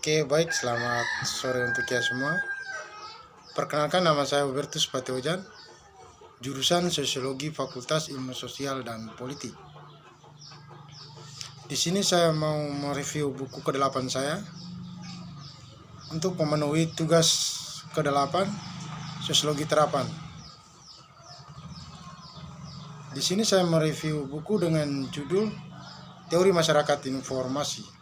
Oke, baik. Selamat sore untuk kita semua. Perkenalkan, nama saya Hubertus Pateojan, jurusan Sosiologi Fakultas Ilmu Sosial dan Politik. Di sini saya mau mereview buku ke-8 saya untuk memenuhi tugas ke-8 Sosiologi Terapan. Di sini saya mereview buku dengan judul Teori Masyarakat Informasi.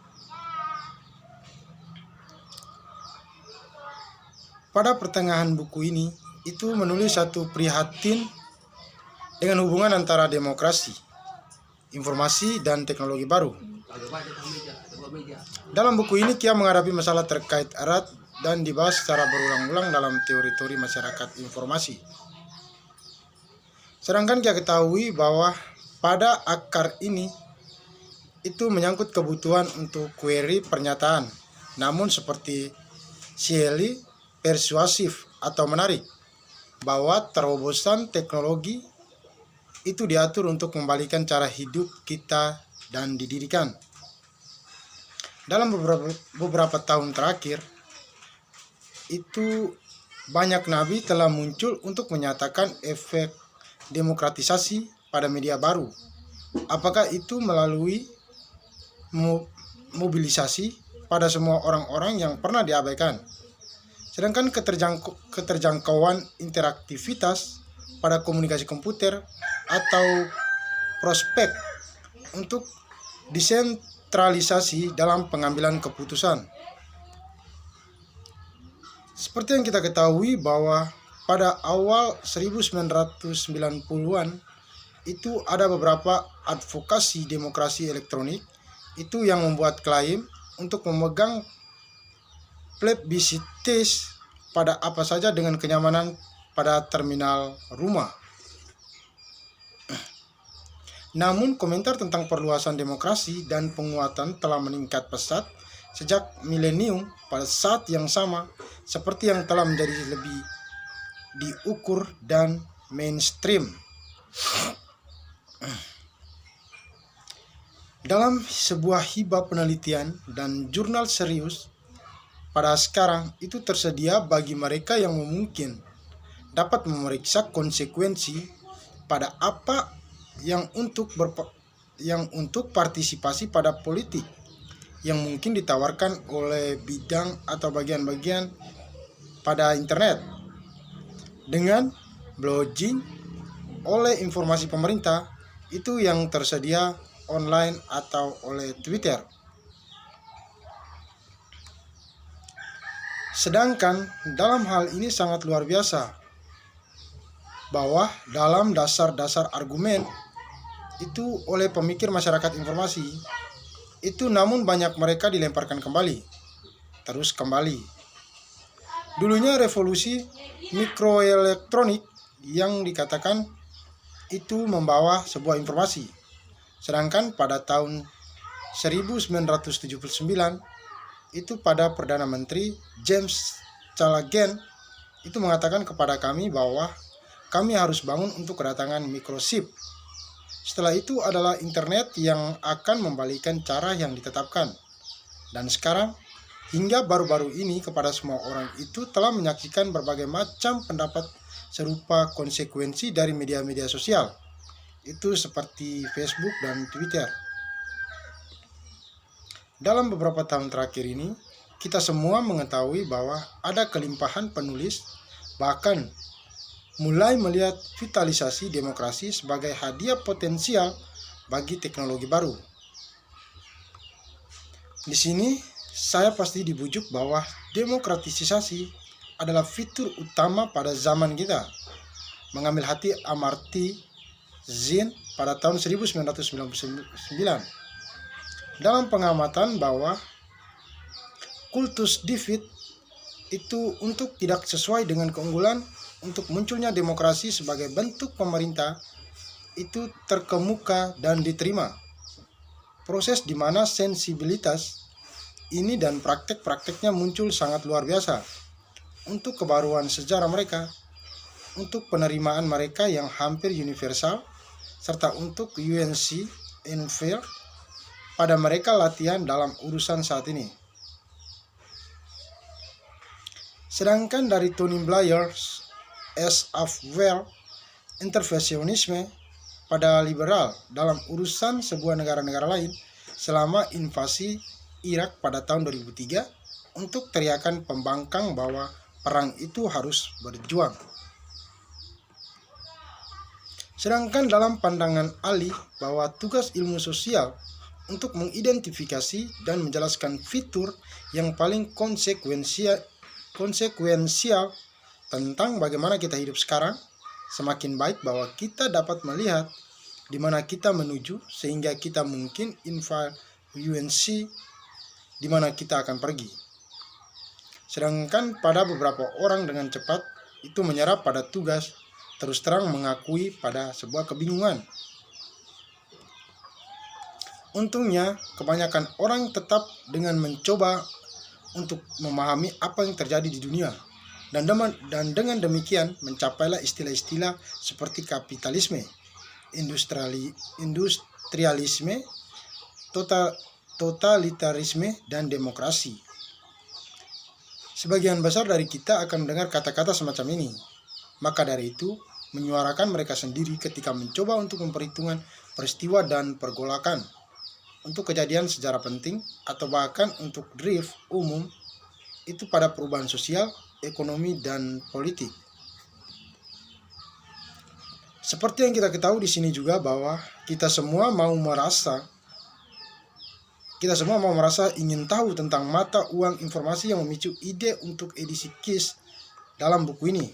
Pada pertengahan buku ini, itu menulis satu prihatin dengan hubungan antara demokrasi, informasi, dan teknologi baru. Dalam buku ini, Kia menghadapi masalah terkait erat dan dibahas secara berulang-ulang dalam teori-teori masyarakat informasi. Sedangkan Kia ketahui bahwa pada akar ini, itu menyangkut kebutuhan untuk query pernyataan, namun seperti Shelley, persuasif atau menarik, bahwa terobosan teknologi itu diatur untuk membalikan cara hidup kita dan dididikan. Dalam beberapa tahun terakhir, itu banyak nabi telah muncul untuk menyatakan efek demokratisasi pada media baru. Apakah itu melalui mobilisasi pada semua orang-orang yang pernah diabaikan, sedangkan keterjangkauan interaktivitas pada komunikasi komputer atau prospek untuk desentralisasi dalam pengambilan keputusan. Seperti yang kita ketahui bahwa pada awal 1990-an itu ada beberapa advokasi demokrasi elektronik itu yang membuat klaim untuk memegang plebiscite pada apa saja dengan kenyamanan pada terminal rumah. Namun komentar tentang perluasan demokrasi dan penguatan telah meningkat pesat sejak milenium pada saat yang sama seperti yang telah menjadi lebih diukur dan mainstream. Dalam sebuah hibah penelitian dan jurnal serius, pada sekarang itu tersedia bagi mereka yang mungkin dapat memeriksa konsekuensi pada apa yang untuk partisipasi pada politik yang mungkin ditawarkan oleh bidang atau bagian-bagian pada internet dengan blogging oleh informasi pemerintah itu yang tersedia online atau oleh Twitter. Sedangkan dalam hal ini sangat luar biasa bahwa dalam dasar-dasar argumen itu oleh pemikir masyarakat informasi itu namun banyak mereka dilemparkan kembali, terus kembali. Dulunya revolusi mikroelektronik yang dikatakan itu membawa sebuah informasi. Sedangkan pada tahun 1979 itu pada Perdana Menteri James Callaghan itu mengatakan kepada kami bahwa kami harus bangun untuk kedatangan microchip. Setelah itu adalah internet yang akan membalikan cara yang ditetapkan. Dan sekarang hingga baru-baru ini kepada semua orang itu telah menyaksikan berbagai macam pendapat serupa konsekuensi dari media-media sosial. Itu seperti Facebook dan Twitter. Dalam beberapa tahun terakhir ini, kita semua mengetahui bahwa ada kelimpahan penulis, bahkan mulai melihat vitalisasi demokrasi sebagai hadiah potensial bagi teknologi baru. Di sini, saya pasti dibujuk bahwa demokratisasi adalah fitur utama pada zaman kita. Mengambil hati Amartya Sen pada tahun 1999. Dalam pengamatan bahwa kultus David itu untuk tidak sesuai dengan keunggulan untuk munculnya demokrasi sebagai bentuk pemerintah itu terkemuka dan diterima. Proses di mana sensibilitas ini dan praktek-prakteknya muncul sangat luar biasa untuk kebaruan sejarah mereka, untuk penerimaan mereka yang hampir universal, serta untuk UNC Enfield pada mereka latihan dalam urusan saat ini. Sedangkan dari Tony Blair as of well, intervensionisme pada liberal dalam urusan sebuah negara-negara lain selama invasi Irak pada tahun 2003 untuk teriakan pembangkang bahwa perang itu harus berjuang. Sedangkan dalam pandangan Ali bahwa tugas ilmu sosial untuk mengidentifikasi dan menjelaskan fitur yang paling konsekuensial tentang bagaimana kita hidup sekarang, semakin baik bahwa kita dapat melihat di mana kita menuju sehingga kita mungkin influensi di mana kita akan pergi. Sedangkan pada beberapa orang dengan cepat itu menyerap pada tugas, terus terang mengakui pada sebuah kebingungan. Untungnya, kebanyakan orang tetap dengan mencoba untuk memahami apa yang terjadi di dunia. Dan dengan demikian mencapailah istilah-istilah seperti kapitalisme, industrialisme, totalitarisme, dan demokrasi. Sebagian besar dari kita akan mendengar kata-kata semacam ini. Maka dari itu, menyuarakan mereka sendiri ketika mencoba untuk memperhitungkan peristiwa dan pergolakan, untuk kejadian sejarah penting, atau bahkan untuk drift umum, itu pada perubahan sosial, ekonomi, dan politik. Seperti yang kita ketahui di sini juga bahwa kita semua mau merasa ingin tahu tentang mata uang informasi yang memicu ide untuk edisi KIS dalam buku ini.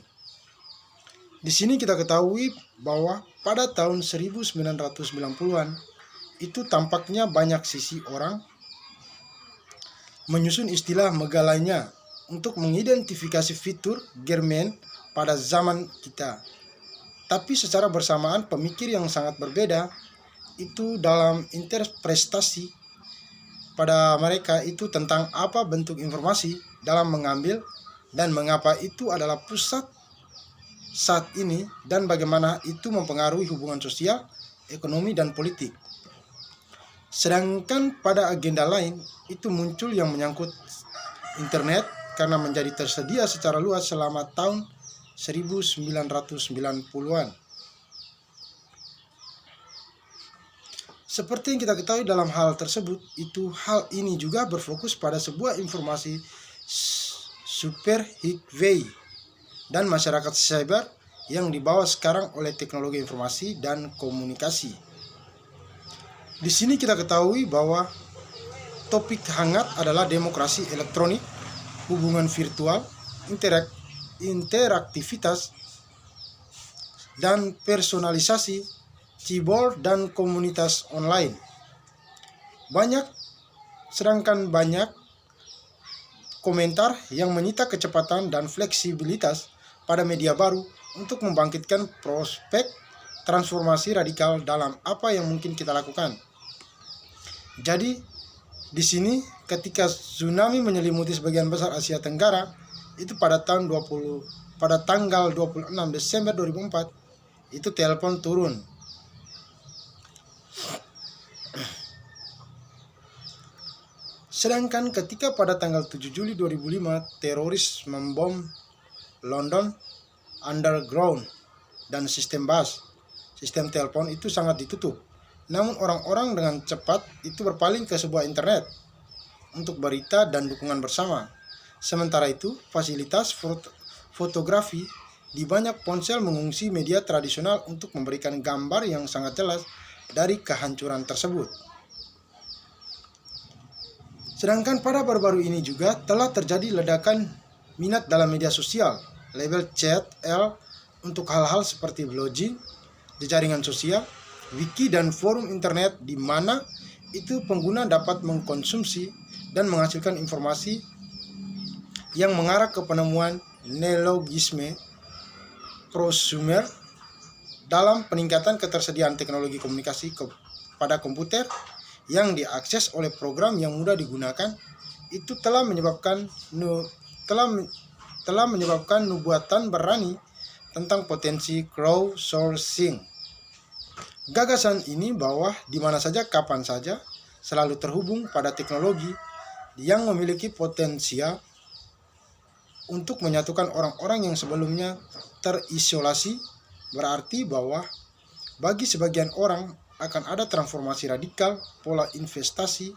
Di sini kita ketahui bahwa pada tahun 1990-an itu tampaknya banyak sisi orang menyusun istilah megalanya untuk mengidentifikasi fitur German pada zaman kita. Tapi secara bersamaan pemikir yang sangat berbeda itu dalam interpretasi pada mereka itu tentang apa bentuk informasi dalam mengambil dan mengapa itu adalah pusat saat ini dan bagaimana itu mempengaruhi hubungan sosial, ekonomi, dan politik. Sedangkan pada agenda lain itu muncul yang menyangkut internet karena menjadi tersedia secara luas selama tahun 1990-an. Seperti yang kita ketahui dalam hal tersebut, itu hal ini juga berfokus pada sebuah informasi super highway dan masyarakat cyber yang dibawa sekarang oleh teknologi informasi dan komunikasi. Di sini kita ketahui bahwa topik hangat adalah demokrasi elektronik, hubungan virtual, interaktivitas, dan personalisasi, keyboard, dan komunitas online. Sedangkan banyak komentar yang menyita kecepatan dan fleksibilitas pada media baru untuk membangkitkan prospek transformasi radikal dalam apa yang mungkin kita lakukan. Jadi, di sini ketika tsunami menyelimuti sebagian besar Asia Tenggara itu pada tanggal 26 Desember 2004 itu telepon turun. Sedangkan ketika pada tanggal 7 Juli 2005 teroris membom London Underground dan sistem telepon itu sangat ditutup. Namun orang-orang dengan cepat itu berpaling ke sebuah internet untuk berita dan dukungan bersama. Sementara itu, fasilitas fotografi di banyak ponsel mengungsi media tradisional untuk memberikan gambar yang sangat jelas dari kehancuran tersebut. Sedangkan pada baru-baru ini juga telah terjadi ledakan minat dalam media sosial, label chat L untuk hal-hal seperti blogging di jaringan sosial, wiki, dan forum internet di mana itu pengguna dapat mengkonsumsi dan menghasilkan informasi yang mengarah ke penemuan neologisme prosumer dalam peningkatan ketersediaan teknologi komunikasi pada komputer yang diakses oleh program yang mudah digunakan. Itu telah menyebabkan nubuatan berani tentang potensi crowdsourcing. Gagasan ini bahwa di mana saja, kapan saja, selalu terhubung pada teknologi yang memiliki potensial untuk menyatukan orang-orang yang sebelumnya terisolasi, berarti bahwa bagi sebagian orang akan ada transformasi radikal, pola investasi,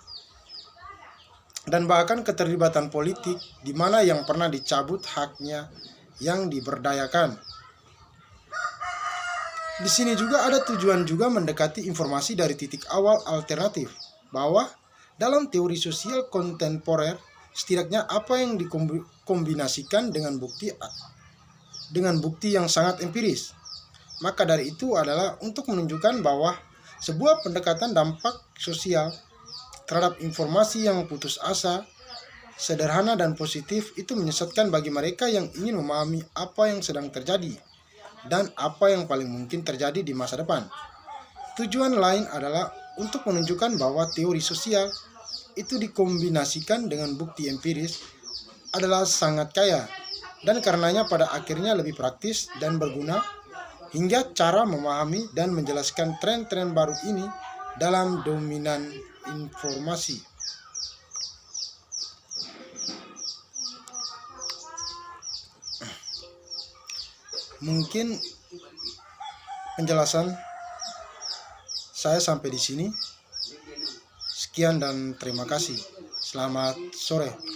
dan bahkan keterlibatan politik di mana yang pernah dicabut haknya yang diberdayakan. Di sini juga ada tujuan juga mendekati informasi dari titik awal alternatif, bahwa dalam teori sosial kontemporer setidaknya apa yang dikombinasikan dengan bukti yang sangat empiris. Maka dari itu adalah untuk menunjukkan bahwa sebuah pendekatan dampak sosial terhadap informasi yang putus asa, sederhana dan positif itu menyesatkan bagi mereka yang ingin memahami apa yang sedang terjadi dan apa yang paling mungkin terjadi di masa depan. Tujuan lain adalah untuk menunjukkan bahwa teori sosial itu dikombinasikan dengan bukti empiris adalah sangat kaya dan karenanya pada akhirnya lebih praktis dan berguna hingga cara memahami dan menjelaskan tren-tren baru ini dalam dominan informasi. Mungkin penjelasan saya sampai di sini. Sekian dan terima kasih. Selamat sore.